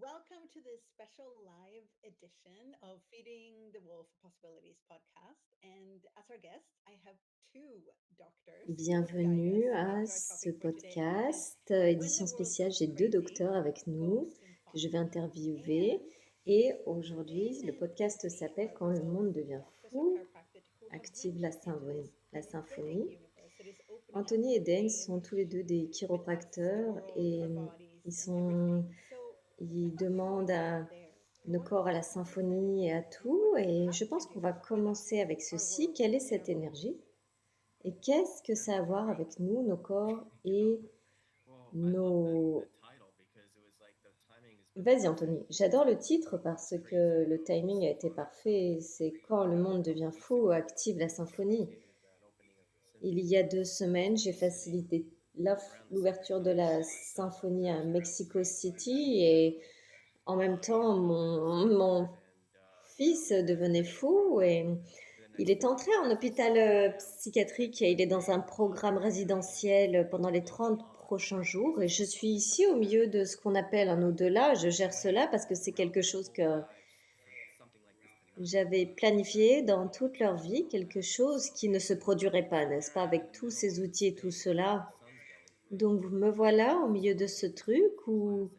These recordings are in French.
Welcome to this special live edition of Feeding the Wolf Possibilities podcast. And as our guests, I have two doctors to guide Bienvenue us à into our ce topic for today, which is podcast when édition the world spéciale. goes J'ai deux crazy, docteurs avec nous ghosts and que je vais fosters. interviewer. And Et aujourd'hui, le Damon podcast and me s'appelle are Quand le both monde devient doctors of fou, chiropractic who have active ventured into this la energetic symphonie. universe that is opening up Anthony et to Dane engage sont tous les deux des with us, the chiropracteurs world, et our bodies, ils, and sont, everything. So I ils thought maybe we'd demandent start à there. nos What corps, à is la the symphonie et à symphonie, and what tout. does it Et have je to pense qu'on do va with us, commencer avec our ceci. world, Quelle est and our cette bodies? énergie? Et qu'est-ce que ça a à voir avec nous, nos corps et nos... Vas-y Anthony, j'adore le titre parce que le timing a été parfait. C'est Quand le monde devient fou, active la symphonie. Il y a 2 semaines, j'ai facilité l'ouverture de la symphonie à Mexico City et en même temps, mon fils devenait fou et il est entré en hôpital psychiatrique et il est dans un programme résidentiel pendant les 30 prochains jours. Et je suis ici au milieu de ce qu'on appelle un au-delà. Je gère cela parce que c'est quelque chose que j'avais planifié dans toute leur vie, quelque chose qui ne se produirait pas, n'est-ce pas, avec tous ces outils et tout cela. Donc me voilà au milieu de ce truc où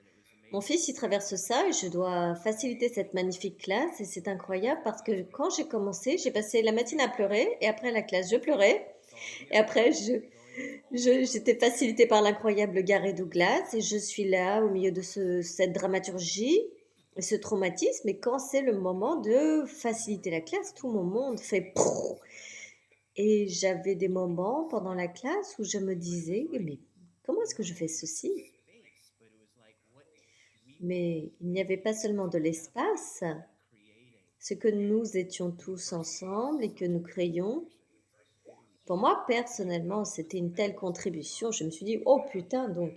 mon fils, il traverse ça et je dois faciliter cette magnifique classe. Et c'est incroyable parce que quand j'ai commencé, j'ai passé la matinée à pleurer et après la classe, je pleurais. Et après, j'étais facilitée par l'incroyable Gary Douglas et je suis là au milieu de cette dramaturgie et ce traumatisme. Et quand c'est le moment de faciliter la classe, tout mon monde fait prrr. Et j'avais des moments pendant la classe où je me disais, mais comment est-ce que je fais ceci? Mais il n'y avait pas seulement de l'espace, ce que nous étions tous ensemble et que nous créions. Pour moi, personnellement, c'était une telle contribution. Je me suis dit, oh putain, donc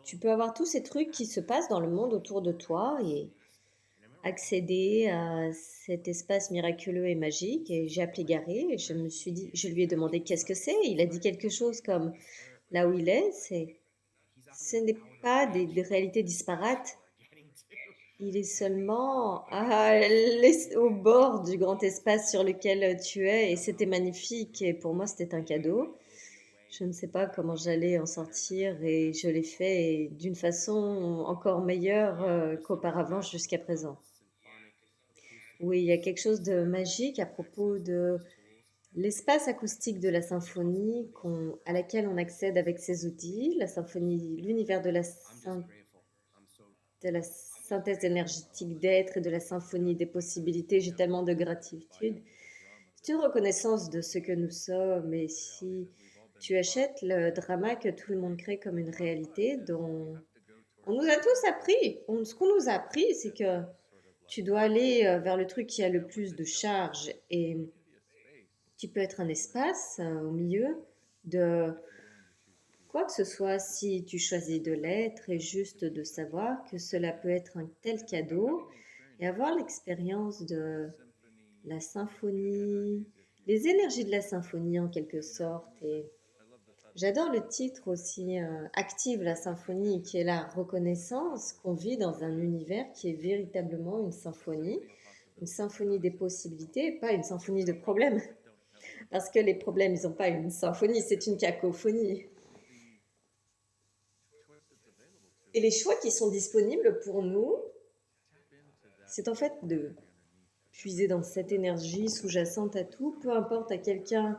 tu peux avoir tous ces trucs qui se passent dans le monde autour de toi et accéder à cet espace miraculeux et magique. Et j'ai appelé Gary et je lui ai demandé qu'est-ce que c'est. Il a dit quelque chose comme là où il est, ce n'est pas des réalités disparates. Il est seulement au bord du grand espace sur lequel tu es et c'était magnifique et pour moi c'était un cadeau. Je ne sais pas comment j'allais en sortir et je l'ai fait d'une façon encore meilleure qu'auparavant jusqu'à présent. Oui, il y a quelque chose de magique à propos de l'espace acoustique de la symphonie à laquelle on accède avec ces outils, la symphonie, l'univers de la synthèse énergétique d'être et de la symphonie des possibilités. J'ai tellement de gratitude. C'est une reconnaissance de ce que nous sommes. Et si tu achètes le drama que tout le monde crée comme une réalité, dont on nous a tous appris, ce qu'on nous a appris, c'est que tu dois aller vers le truc qui a le plus de charge et qui peut être un espace au milieu de quoi que ce soit, si tu choisis de l'être et juste de savoir que cela peut être un tel cadeau et avoir l'expérience de la symphonie, les énergies de la symphonie en quelque sorte. Et j'adore le titre aussi, Active la symphonie, qui est la reconnaissance qu'on vit dans un univers qui est véritablement une symphonie des possibilités, pas une symphonie de problèmes. Parce que les problèmes, ils n'ont pas une symphonie, c'est une cacophonie. Et les choix qui sont disponibles pour nous, c'est en fait de puiser dans cette énergie sous-jacente à tout, peu importe à quelqu'un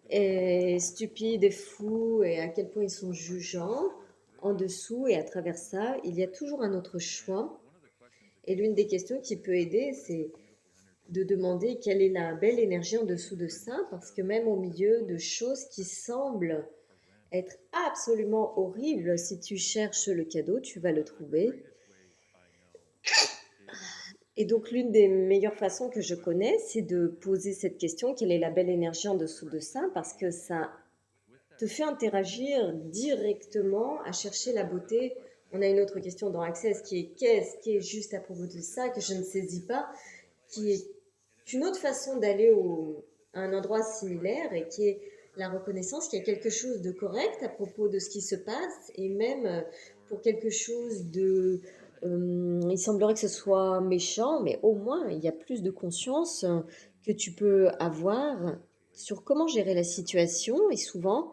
est stupide et fou et à quel point ils sont jugeants, en dessous et à travers ça, il y a toujours un autre choix. Et l'une des questions qui peut aider, c'est de demander quelle est la belle énergie en dessous de ça, parce que même au milieu de choses qui semblent être absolument horribles, si tu cherches le cadeau, tu vas le trouver. Et donc, l'une des meilleures façons que je connais, c'est de poser cette question, quelle est la belle énergie en dessous de ça, parce que ça te fait interagir directement à chercher la beauté. On a une autre question dans Access qui est qu'est-ce qui est juste à propos de ça, que je ne saisis pas, qui est une autre façon d'aller à un endroit similaire et qui est la reconnaissance qu'il y a quelque chose de correct à propos de ce qui se passe et même pour quelque chose de il semblerait que ce soit méchant, mais au moins il y a plus de conscience que tu peux avoir sur comment gérer la situation. Et souvent,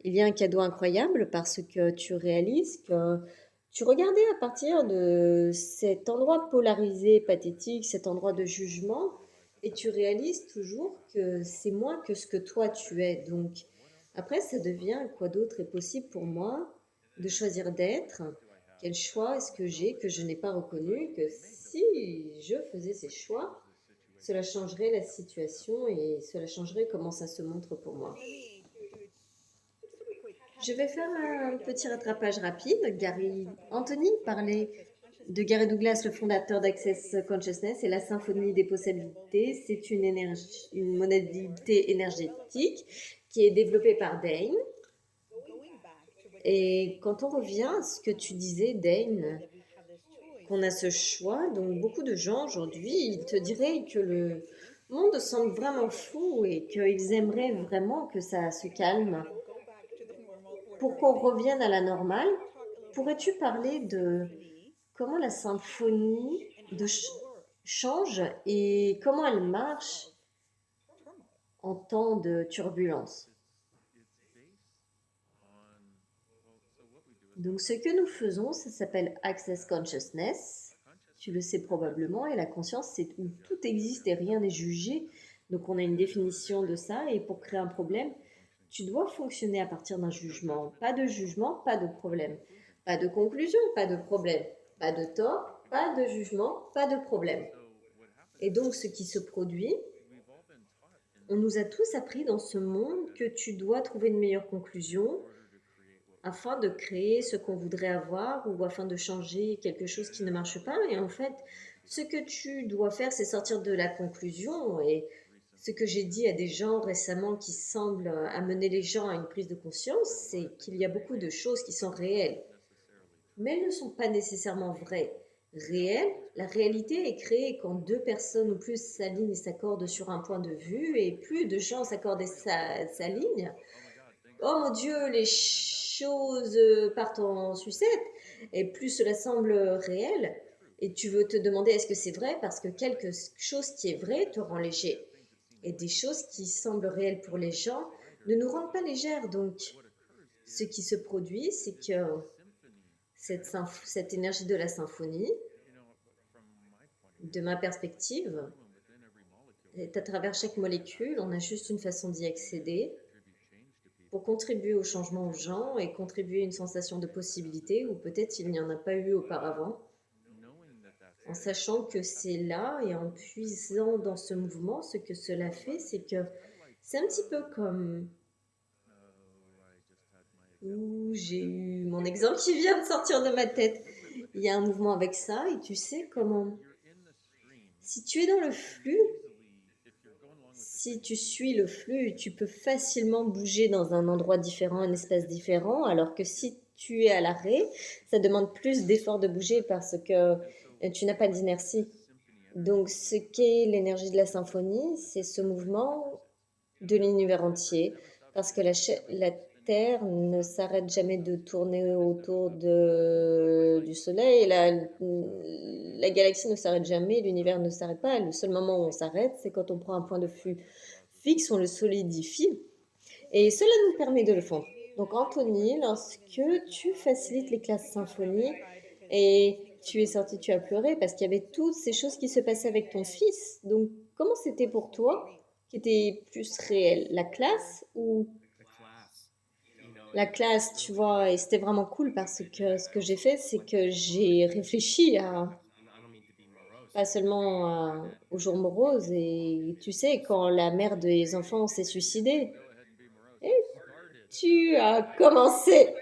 il y a un cadeau incroyable parce que tu réalises que tu regardais à partir de cet endroit polarisé, pathétique, cet endroit de jugement, et tu réalises toujours que c'est moins que ce que toi tu es. Donc, après, ça devient quoi d'autre est possible pour moi de choisir d'être? Quel choix est-ce que j'ai que je n'ai pas reconnu? Que si je faisais ces choix, cela changerait la situation et cela changerait comment ça se montre pour moi. Je vais faire un petit rattrapage rapide. Anthony parlait de Gary Douglas, le fondateur d'Access Consciousness, et la symphonie des possibilités. C'est une modalité énergétique qui est développée par Dane. Et quand on revient à ce que tu disais, Dane, qu'on a ce choix, donc beaucoup de gens aujourd'hui, ils te diraient que le monde semble vraiment fou et qu'ils aimeraient vraiment que ça se calme. Pour qu'on revienne à la normale, pourrais-tu parler de comment la symphonie change et comment elle marche en temps de turbulence? Donc ce que nous faisons, ça s'appelle Access Consciousness. Tu le sais probablement, et la conscience, c'est où tout existe et rien n'est jugé. Donc on a une définition de ça, et pour créer un problème, tu dois fonctionner à partir d'un jugement. Pas de jugement, pas de problème. Pas de conclusion, pas de problème. Pas de tort, pas de jugement, pas de problème. Et donc ce qui se produit, on nous a tous appris dans ce monde que tu dois trouver une meilleure conclusion afin de créer ce qu'on voudrait avoir ou afin de changer quelque chose qui ne marche pas. Et en fait, ce que tu dois faire, c'est sortir de la conclusion. Et ce que j'ai dit à des gens récemment qui semblent amener les gens à une prise de conscience, c'est qu'il y a beaucoup de choses qui sont réelles, mais elles ne sont pas nécessairement vraies. Réelles, la réalité est créée quand deux personnes ou plus s'alignent et s'accordent sur un point de vue, et plus de gens s'accordent et s'alignent. Oh mon Dieu, les choses partent en sucette, et plus cela semble réel, et tu veux te demander est-ce que c'est vrai, parce que quelque chose qui est vrai te rend léger. Et des choses qui semblent réelles pour les gens ne nous rendent pas légères. Donc, ce qui se produit, c'est que cette énergie de la symphonie, de ma perspective, est à travers chaque molécule. On a juste une façon d'y accéder pour contribuer au changement aux gens et contribuer à une sensation de possibilité, ou peut-être il n'y en a pas eu auparavant, en sachant que c'est là et en puisant dans ce mouvement. Ce que cela fait, c'est que c'est un petit peu comme où j'ai eu mon exemple qui vient de sortir de ma tête. Il y a un mouvement avec ça, et tu sais comment, si tu es dans le flux, si tu suis le flux, tu peux facilement bouger dans un endroit différent, un espace différent, alors que si tu es à l'arrêt, ça demande plus d'effort de bouger parce que tu n'as pas d'inertie. Donc ce qu'est l'énergie de la symphonie, c'est ce mouvement de l'univers entier, parce que la Terre ne s'arrête jamais de tourner autour du Soleil, la galaxie ne s'arrête jamais, l'univers ne s'arrête pas. Le seul moment où on s'arrête, c'est quand on prend un point de vue fixe, on le solidifie, et cela nous permet de le fondre. Donc Anthony, lorsque tu facilites les classes symphonie, et tu es sorti, tu as pleuré parce qu'il y avait toutes ces choses qui se passaient avec ton fils. Donc comment c'était pour toi, qui était plus réel, la classe ou la classe, tu vois? Et c'était vraiment cool parce que ce que j'ai fait, c'est que j'ai réfléchi à pas seulement au jour morose. Et tu sais, quand la mère des enfants s'est suicidée, et tu as commencé.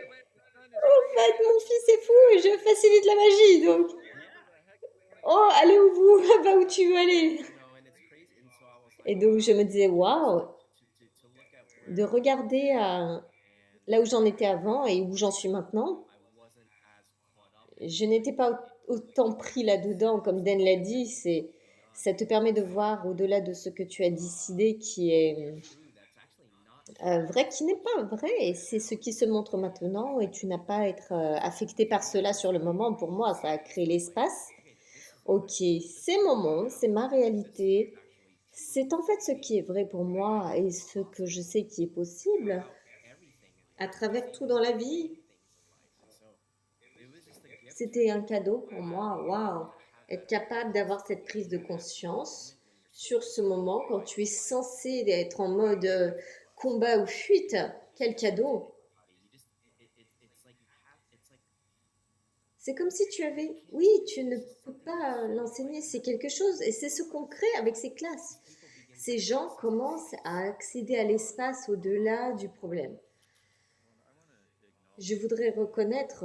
En fait, mon fils est fou et je facilite la magie, donc oh, allez au bout, va où tu veux aller. Et donc je me disais, waouh, de regarder là où j'en étais avant et où j'en suis maintenant, je n'étais pas autant pris là-dedans, comme Dan l'a dit. Ça te permet de voir au-delà de ce que tu as décidé, qui est vrai qui n'est pas vrai, et c'est ce qui se montre maintenant, et tu n'as pas à être affecté par cela sur le moment. Pour moi, ça a créé l'espace. Ok, c'est mon monde, c'est ma réalité. C'est en fait ce qui est vrai pour moi et ce que je sais qui est possible à travers tout dans la vie. C'était un cadeau pour moi. Waouh! Être capable d'avoir cette prise de conscience sur ce moment quand tu es censé être en mode combat ou fuite. Quel cadeau! C'est comme si tu avais... Oui, tu ne peux pas l'enseigner, c'est quelque chose. Et c'est ce qu'on crée avec ces classes. Ces gens commencent à accéder à l'espace au-delà du problème. Je voudrais reconnaître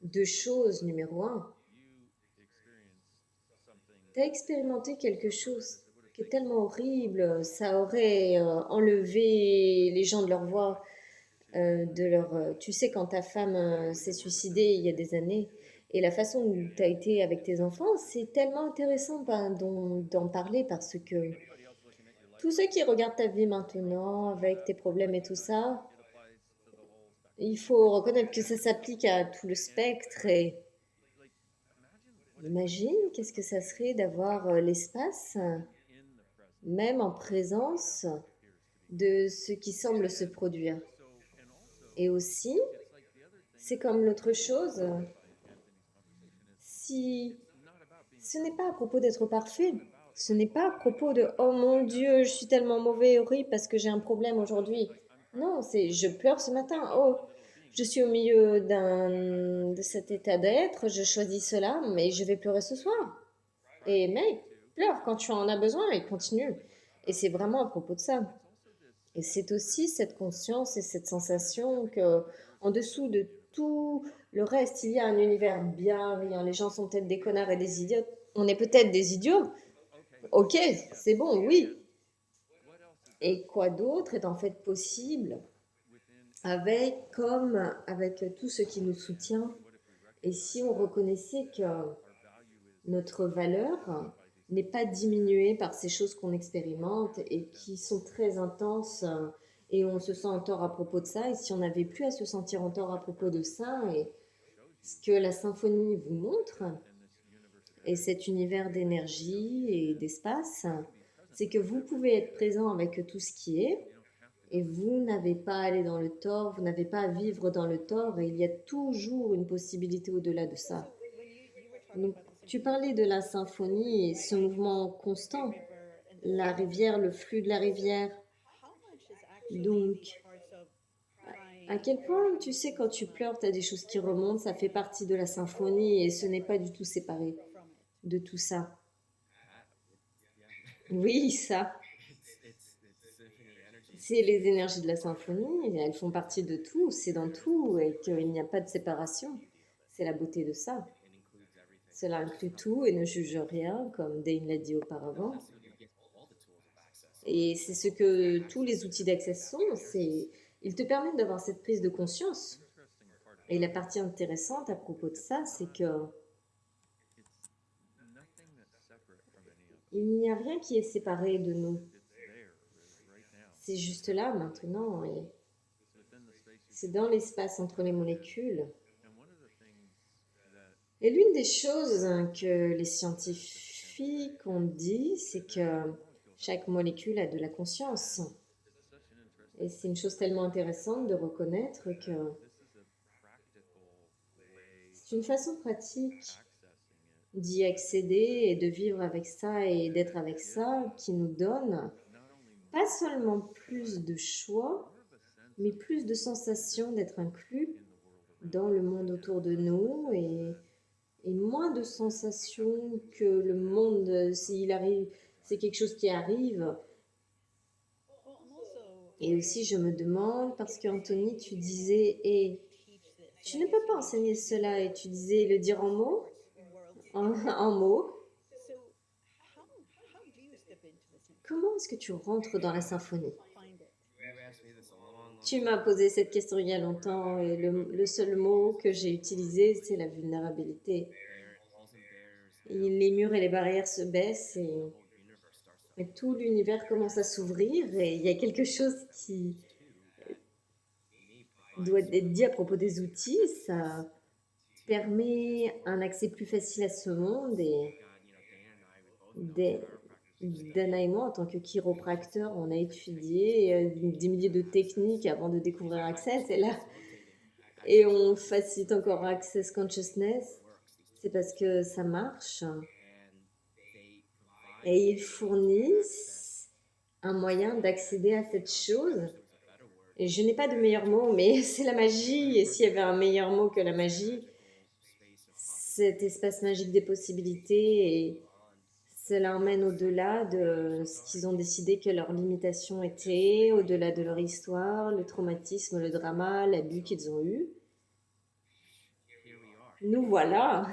deux choses. Numéro un, tu as expérimenté quelque chose qui est tellement horrible, ça aurait enlevé les gens de leur voix, tu sais, quand ta femme s'est suicidée il y a des années, et la façon dont tu as été avec tes enfants, c'est tellement intéressant d'en parler parce que tous ceux qui regardent ta vie maintenant, avec tes problèmes et tout ça, il faut reconnaître que ça s'applique à tout le spectre. Et imagine qu'est-ce que ça serait d'avoir l'espace, même en présence de ce qui semble se produire. Et aussi, c'est comme l'autre chose, si ce n'est pas à propos d'être parfait, ce n'est pas à propos de oh mon Dieu, je suis tellement mauvais et horrible parce que j'ai un problème aujourd'hui. Non, c'est je pleure ce matin. Oh, je suis au milieu de cet état d'être, je choisis cela, mais je vais pleurer ce soir. Et mec, pleure quand tu en as besoin et continue. Et c'est vraiment à propos de ça. Et c'est aussi cette conscience et cette sensation que, en dessous de tout le reste, il y a un univers bienveillant. Les gens sont peut-être des connards et des idiots. On est peut-être des idiots. Ok, c'est bon, oui. Et quoi d'autre est en fait possible avec tout ce qui nous soutient. Et si on reconnaissait que notre valeur n'est pas diminuée par ces choses qu'on expérimente et qui sont très intenses, et on se sent en tort à propos de ça. Et si on n'avait plus à se sentir en tort à propos de ça, et ce que la symphonie vous montre, et cet univers d'énergie et d'espace, c'est que vous pouvez être présent avec tout ce qui est, et vous n'avez pas à aller dans le tort, vous n'avez pas à vivre dans le tort, et il y a toujours une possibilité au-delà de ça. Donc, tu parlais de la symphonie et ce mouvement constant, la rivière, le flux de la rivière. Donc, à quel point, tu sais, quand tu pleures, tu as des choses qui remontent, ça fait partie de la symphonie et ce n'est pas du tout séparé de tout ça. Oui, ça. C'est les énergies de la symphonie, elles font partie de tout, c'est dans tout et qu'il n'y a pas de séparation. C'est la beauté de ça. Cela inclut tout et ne juge rien, comme Dane l'a dit auparavant. Et c'est ce que tous les outils d'accès sont, ils te permettent d'avoir cette prise de conscience. Et la partie intéressante à propos de ça, c'est que il n'y a rien qui est séparé de nous. C'est juste là maintenant, et c'est dans l'espace entre les molécules. Et l'une des choses que les scientifiques ont dit, c'est que chaque molécule a de la conscience. Et c'est une chose tellement intéressante de reconnaître que c'est une façon pratique d'y accéder et de vivre avec ça et d'être avec ça qui nous donne pas seulement plus de choix, mais plus de sensation d'être inclus dans le monde autour de nous et moins de sensation que le monde, s'il arrive, c'est quelque chose qui arrive. Et aussi, je me demande, parce qu'Anthony, tu disais, et tu ne peux pas enseigner cela, et tu disais le dire en mots, en mots. Comment est-ce que tu rentres dans la symphonie? Tu m'as posé cette question il y a longtemps et le seul mot que j'ai utilisé, c'est la vulnérabilité. Et les murs et les barrières se baissent et Mais tout l'univers commence à s'ouvrir et il y a quelque chose qui doit être dit à propos des outils. Ça permet un accès plus facile à ce monde et des- Dana et moi, en tant que chiropracteur, on a étudié des milliers de techniques avant de découvrir Access. Et on facilite encore Access Consciousness. C'est parce que ça marche. Et ils fournissent un moyen d'accéder à cette chose. Et je n'ai pas de meilleur mot, mais c'est la magie. Et s'il y avait un meilleur mot que la magie, cet espace magique des possibilités, et cela emmène au-delà de ce qu'ils ont décidé que leur limitation était, au-delà de leur histoire, le traumatisme, le drama, l'abus qu'ils ont eu. Nous voilà,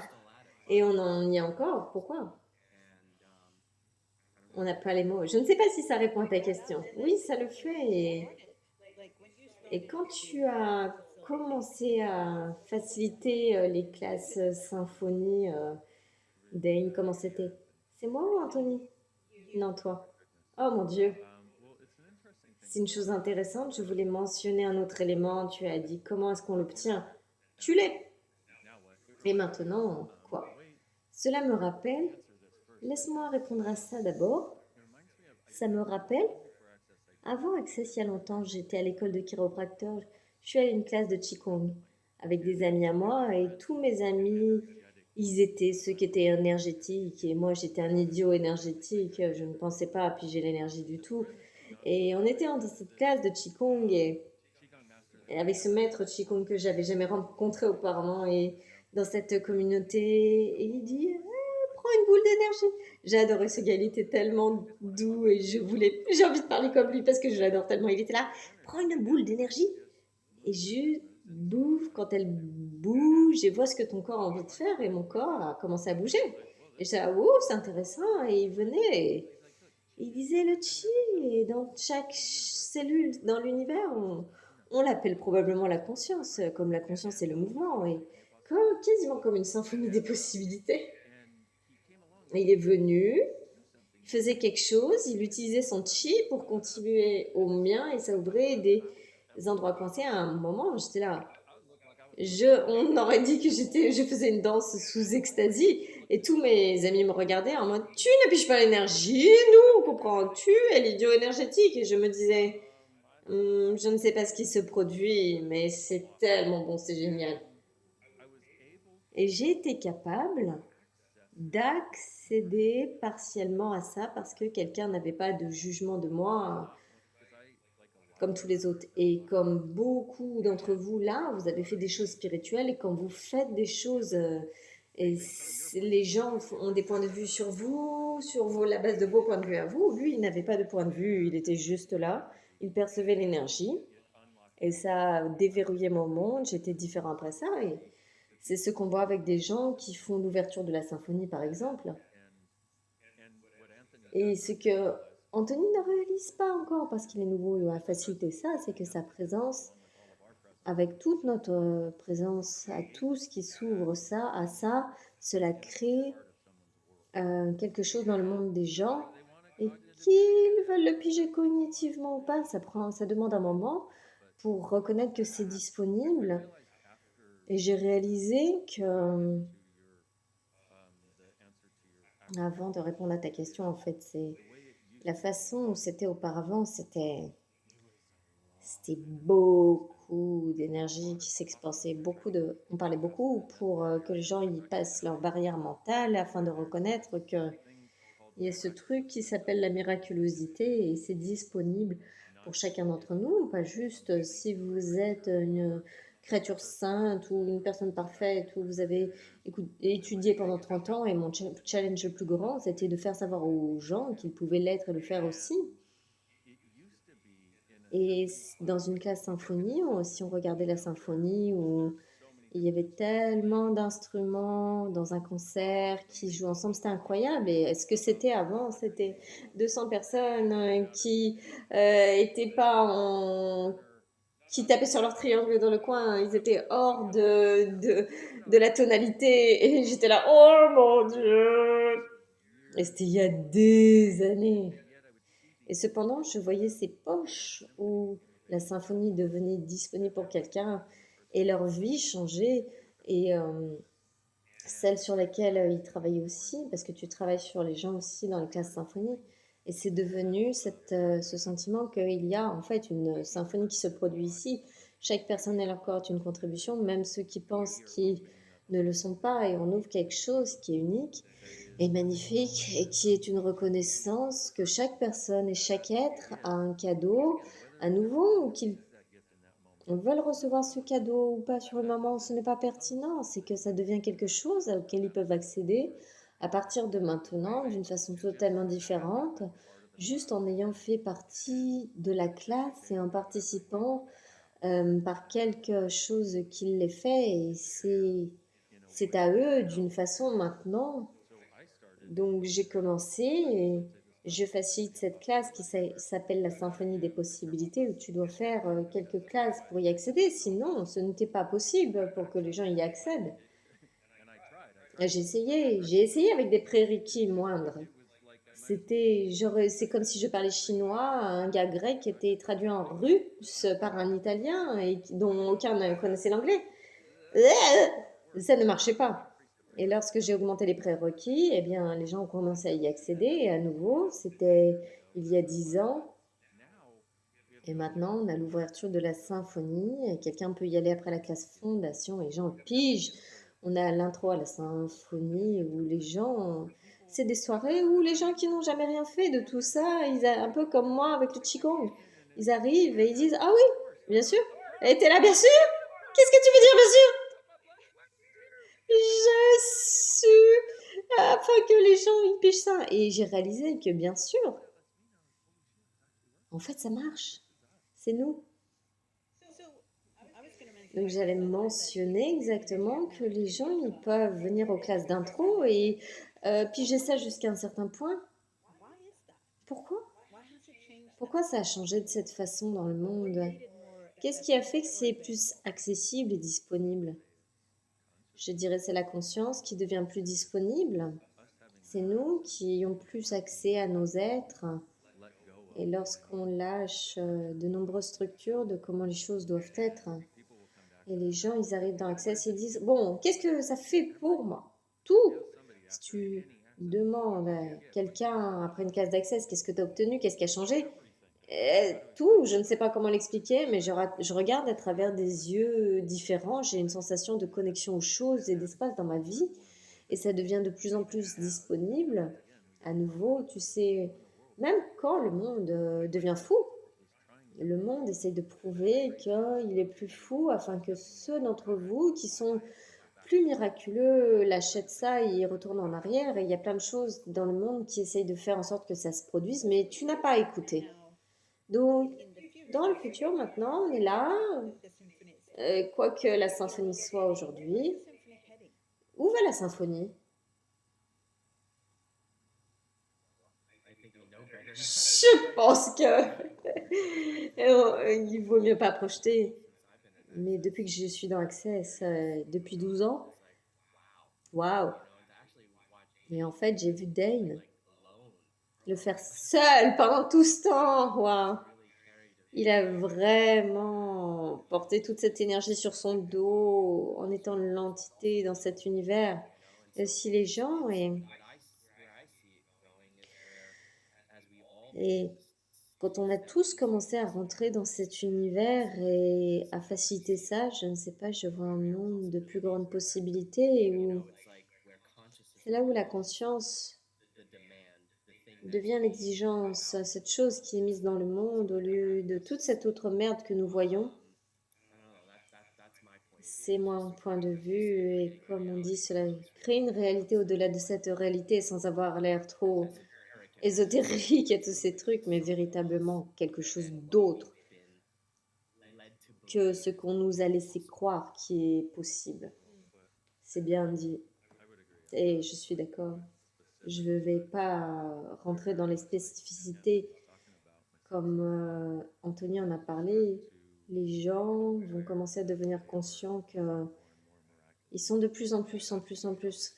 et on en y est encore. Pourquoi? On n'a pas les mots. Je ne sais pas si ça répond à ta question. Oui, ça le fait. Et quand tu as commencé à faciliter les classes symphonie, Dane, comment c'était? C'est moi ou Anthony? Non, toi. Oh mon Dieu. C'est une chose intéressante. Je voulais mentionner un autre élément. Tu as dit comment est-ce qu'on l'obtient? Tu l'es. Et maintenant, quoi? Cela me rappelle. Laisse-moi répondre à ça d'abord. Ça me rappelle. Avant Access, il y a longtemps, j'étais à l'école de chiropracteur. Je suis allée à une classe de Qigong avec des amis à moi et tous mes amis, ils étaient ceux qui étaient énergétiques et moi j'étais un idiot énergétique. Je ne pensais pas piger l'énergie du tout. Et on était dans cette classe de Qigong et avec ce maître Qigong que j'avais jamais rencontré auparavant et dans cette communauté, et il dit prends une boule d'énergie. J'ai adoré ce gars, il était tellement doux et j'ai envie de parler comme lui parce que je l'adore tellement. Il était là, prends une boule d'énergie et juste bouffe quand elle bouge et vois ce que ton corps a envie de faire. Et mon corps a commencé à bouger. Et j'étais là, oh, c'est intéressant. Et il venait et il disait le chi. Et dans chaque cellule dans l'univers, on l'appelle probablement la conscience, comme la conscience est le mouvement. Et quasiment comme une symphonie des possibilités. Et il est venu, il faisait quelque chose, il utilisait son chi pour continuer au mien et ça ouvrait des endroits coincés. À un moment, j'étais là. On aurait dit que je faisais une danse sous extasie et tous mes amis me regardaient en mode tu ne piges pas l'énergie, nous on comprend, tu es l'idiot énergétique. Et je me disais je ne sais pas ce qui se produit, mais c'est tellement bon, c'est génial. Et j'ai été capable d'accéder partiellement à ça parce que quelqu'un n'avait pas de jugement de moi comme tous les autres. Et comme beaucoup d'entre vous là, vous avez fait des choses spirituelles et quand vous faites des choses et les gens ont des points de vue sur vous, la base de vos points de vue à vous, lui il n'avait pas de point de vue, il était juste là, il percevait l'énergie et ça a déverrouillé mon monde, j'étais différent après ça et c'est ce qu'on voit avec des gens qui font l'ouverture de la symphonie par exemple. Et ce que Anthony ne réalise pas encore parce qu'il est nouveau et a facilité ça, c'est que sa présence, avec toute notre présence à tout ce qui s'ouvre ça, à ça, cela crée quelque chose dans le monde des gens et qu'ils veulent le piger cognitivement ou pas, ça demande un moment pour reconnaître que c'est disponible. Et j'ai réalisé que, avant de répondre à ta question, en fait, c'est la façon où c'était auparavant, c'était beaucoup d'énergie qui s'expansait, on parlait beaucoup pour que les gens y passent leur barrière mentale afin de reconnaître que il y a ce truc qui s'appelle la miraculosité et c'est disponible pour chacun d'entre nous, pas juste si vous êtes une créature sainte ou une personne parfaite ou vous avez étudié pendant 30 ans et mon challenge le plus grand, c'était de faire savoir aux gens qu'ils pouvaient l'être et le faire aussi. Et dans une classe symphonie, si on regardait la symphonie où il y avait tellement d'instruments dans un concert qui jouent ensemble, c'était incroyable. Et est-ce que c'était avant? C'était 200 personnes qui étaient pas en... qui tapaient sur leur triangle dans le coin. Ils étaient hors de la tonalité. Et j'étais là, oh mon Dieu! Et c'était il y a des années. Et cependant, je voyais ces poches où la symphonie devenait disponible pour quelqu'un et leur vie changeait. Et celle sur laquelle ils travaillaient aussi, parce que tu travailles sur les gens aussi dans les classes symphoniques. Et c'est devenu ce sentiment qu'il y a en fait une symphonie qui se produit ici. Chaque personne elle apporte une contribution, même ceux qui pensent qu'ils ne le sont pas, et on ouvre quelque chose qui est unique et magnifique et qui est une reconnaissance que chaque personne et chaque être a un cadeau à nouveau ou qu'il veulent recevoir ce cadeau ou pas sur le moment, ce n'est pas pertinent. C'est que ça devient quelque chose auquel ils peuvent accéder à partir de maintenant d'une façon totalement différente, juste en ayant fait partie de la classe et en participant par quelque chose qui les fait. Et c'est à eux d'une façon maintenant. Donc j'ai commencé et je facilite cette classe qui s'appelle la Symphonie des possibilités, où tu dois faire quelques classes pour y accéder. Sinon, ce n'était pas possible pour que les gens y accèdent. Et j'ai essayé avec des prérequis moindres. C'est comme si je parlais chinois, un gars grec était traduit en russe par un italien et dont aucun ne connaissait l'anglais. Ça ne marchait pas. Et lorsque j'ai augmenté les prérequis, eh bien, les gens ont commencé à y accéder. Et à nouveau, c'était il y a 10 ans. Et maintenant, on a l'ouverture de la symphonie. Et quelqu'un peut y aller après la classe fondation. Et les gens pigent. On a l'intro à la symphonie où les gens... C'est des soirées où les gens qui n'ont jamais rien fait de tout ça, un peu comme moi avec le Qigong, ils arrivent et ils disent « Ah oui, bien sûr. Et t'es là, bien sûr. Qu'est-ce que tu veux dire, bien sûr ?» Je suis afin que les gens ils pigent ça. Et j'ai réalisé que bien sûr, en fait, ça marche. C'est nous. Donc j'allais mentionner exactement que les gens ils peuvent venir aux classes d'intro et piger ça jusqu'à un certain point. Pourquoi? Pourquoi ça a changé de cette façon dans le monde? Qu'est-ce qui a fait que c'est plus accessible et disponible? Je dirais c'est la conscience qui devient plus disponible. C'est nous qui ayons plus accès à nos êtres. Et lorsqu'on lâche de nombreuses structures de comment les choses doivent être, et les gens, ils arrivent dans Access et ils disent, bon, qu'est-ce que ça fait pour moi? Tout. Si tu demandes à quelqu'un après une case d'Access, qu'est-ce que tu as obtenu? Qu'est-ce qui a changé? Tout, je ne sais pas comment l'expliquer, mais je regarde à travers des yeux différents. J'ai une sensation de connexion aux choses et d'espace dans ma vie. Et ça devient de plus en plus disponible. À nouveau, tu sais, même quand le monde devient fou, le monde essaye de prouver qu'il est plus fou afin que ceux d'entre vous qui sont plus miraculeux l'achètent ça et y retournent en arrière. Et il y a plein de choses dans le monde qui essayent de faire en sorte que ça se produise, mais tu n'as pas écouté. Donc, dans le futur, maintenant, on est là, quoi que la symphonie soit aujourd'hui. Où va la symphonie? Je pense que il vaut mieux pas projeter. Mais depuis que je suis dans Access, depuis 12 ans, waouh! Et en fait, j'ai vu Dane le faire seul pendant tout ce temps. Waouh! Il a vraiment porté toute cette énergie sur son dos en étant l'entité dans cet univers. Et aussi les gens et quand on a tous commencé à rentrer dans cet univers et à faciliter ça, je ne sais pas, je vois un monde de plus grandes possibilités et où c'est là où la conscience devient l'exigence, cette chose qui est mise dans le monde au lieu de toute cette autre merde que nous voyons. C'est mon point de vue et comme on dit, cela crée une réalité au-delà de cette réalité sans avoir l'air trop ésotérique et tous ces trucs, mais véritablement quelque chose d'autre que ce qu'on nous a laissé croire qui est possible. C'est bien dit. Et je suis d'accord. Je ne vais pas rentrer dans les spécificités comme Anthony en a parlé. Les gens vont commencer à devenir conscients qu'ils sont de plus en plus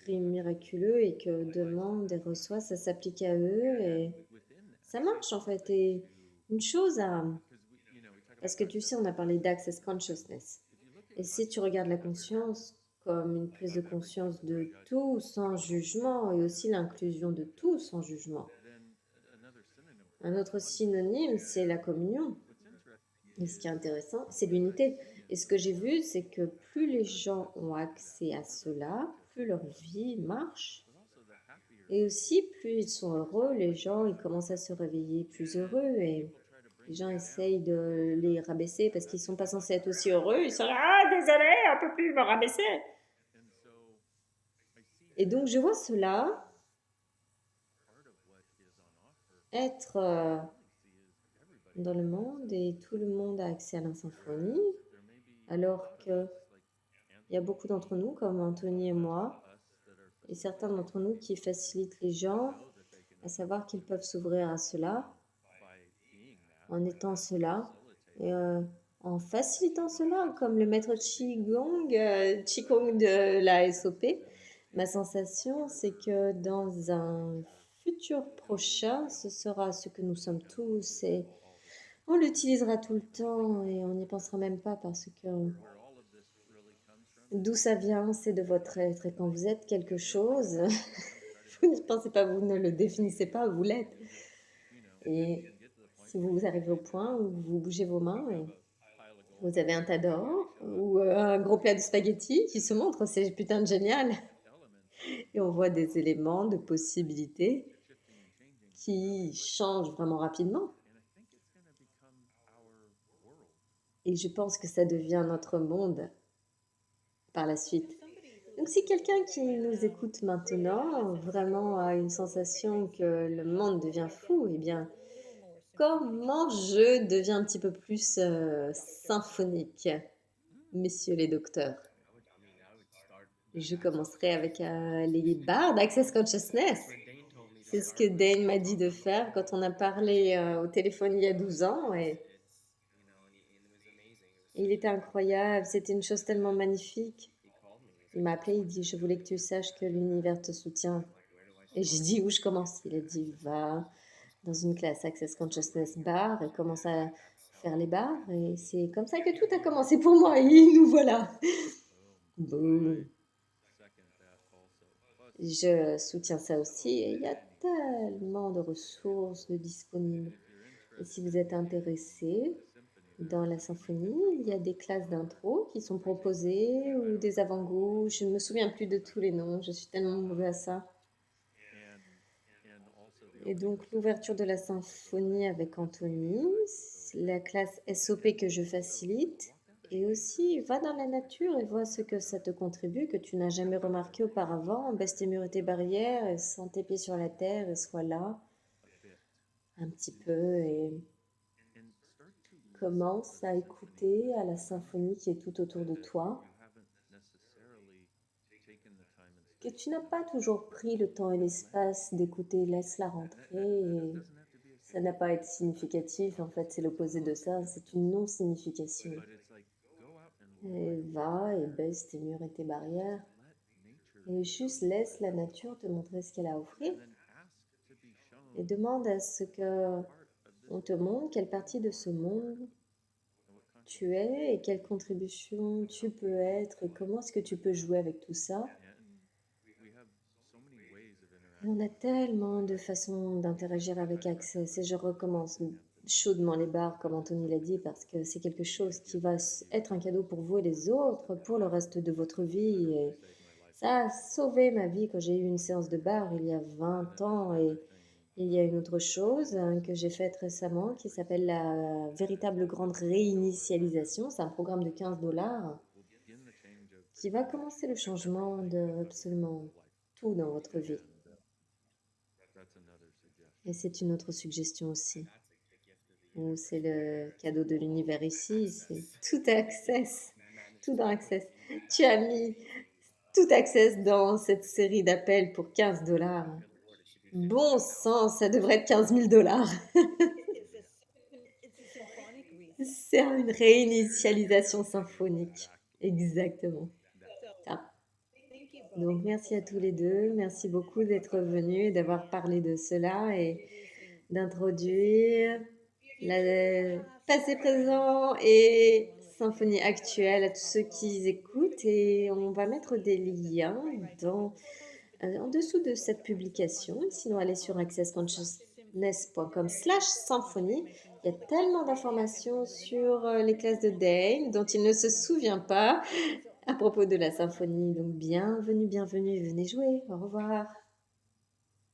miraculeux et que demande et reçoit, ça s'applique à eux et ça marche en fait. Et une chose à... Parce que tu sais, on a parlé d'Access Consciousness. Et si tu regardes la conscience comme une prise de conscience de tout sans jugement et aussi l'inclusion de tout sans jugement. Un autre synonyme, c'est la communion. Et ce qui est intéressant, c'est l'unité. Et ce que j'ai vu, c'est que plus les gens ont accès à cela, plus leur vie marche. Et aussi, plus ils sont heureux, les gens ils commencent à se réveiller plus heureux. Et les gens essayent de les rabaisser parce qu'ils ne sont pas censés être aussi heureux. Ils sont là, ah, désolé, on ne peut plus me rabaisser. Et donc, je vois cela être dans le monde et tout le monde a accès à la symphonie, alors qu'il y a beaucoup d'entre nous, comme Anthony et moi, et certains d'entre nous qui facilitent les gens à savoir qu'ils peuvent s'ouvrir à cela, en étant cela, et en facilitant cela, comme le maître Qigong de la SOP. Ma sensation, c'est que dans un futur prochain, ce sera ce que nous sommes tous et on l'utilisera tout le temps et on n'y pensera même pas parce que d'où ça vient, c'est de votre être. Et quand vous êtes quelque chose, vous ne pensez pas, vous ne le définissez pas, vous l'êtes. Et si vous arrivez au point où vous bougez vos mains et vous avez un tas d'or ou un gros plat de spaghettis qui se montre, c'est putain de génial. Et on voit des éléments de possibilités qui changent vraiment rapidement. Et je pense que ça devient notre monde par la suite. Donc si quelqu'un qui nous écoute maintenant vraiment a une sensation que le monde devient fou, eh bien, comment je deviens un petit peu plus symphonique, messieurs les docteurs? Je commencerai avec les barres d'Access Consciousness. C'est ce que Dane m'a dit de faire quand on a parlé au téléphone il y a 12 ans. Et il était incroyable, c'était une chose tellement magnifique. Il m'a appelé, il dit, je voulais que tu saches que l'univers te soutient. Et j'ai dit, où je commence? Il a dit, va dans une classe Access Consciousness bar et commence à faire les bars. Et c'est comme ça que tout a commencé pour moi. Et nous voilà. Boum. Je soutiens ça aussi et il y a tellement de ressources de disponibles. Et si vous êtes intéressé dans la symphonie, il y a des classes d'intro qui sont proposées ou des avant-goûts. Je ne me souviens plus de tous les noms, je suis tellement mauvais à ça. Et donc l'ouverture de la symphonie avec Anthony, la classe SOP que je facilite, et aussi va dans la nature et vois ce que ça te contribue, que tu n'as jamais remarqué auparavant. Baisse tes murs et tes barrières, et sens tes pieds sur la terre et sois là un petit peu et commence à écouter à la symphonie qui est tout autour de toi. Que tu n'as pas toujours pris le temps et l'espace d'écouter, laisse-la rentrer et ça n'a pas à être significatif, en fait c'est l'opposé de ça, c'est une non-signification. Et va et baisse tes murs et tes barrières et juste laisse la nature te montrer ce qu'elle a à offrir et demande à ce que on te montre quelle partie de ce monde tu es et quelle contribution tu peux être et comment est-ce que tu peux jouer avec tout ça. Et on a tellement de façons d'interagir avec Access et je recommence chaudement les bars comme Anthony l'a dit parce que c'est quelque chose qui va être un cadeau pour vous et les autres pour le reste de votre vie et ça a sauvé ma vie quand j'ai eu une séance de bar il y a 20 ans et il y a une autre chose que j'ai faite récemment qui s'appelle la véritable grande réinitialisation. C'est un programme de 15$ qui va commencer le changement de absolument tout dans votre vie. Et c'est une autre suggestion aussi. C'est le cadeau de l'univers ici, c'est tout access, tout dans Access. Tu as mis tout access dans cette série d'appels pour 15$. Bon sang, ça devrait être 15 000$. C'est une réinitialisation symphonique. Exactement. Ça. Donc merci à tous les deux. Merci beaucoup d'être venus et d'avoir parlé de cela. Et d'introduire le passé présent et symphonie actuelle à tous ceux qui écoutent, et on va mettre des liens en dessous de cette publication. Sinon, allez sur accessconsciousness.com/symphonie. Il y a tellement d'informations sur les classes de Dane dont il ne se souvient pas à propos de la symphonie. Donc bienvenue, bienvenue, venez jouer. Au revoir.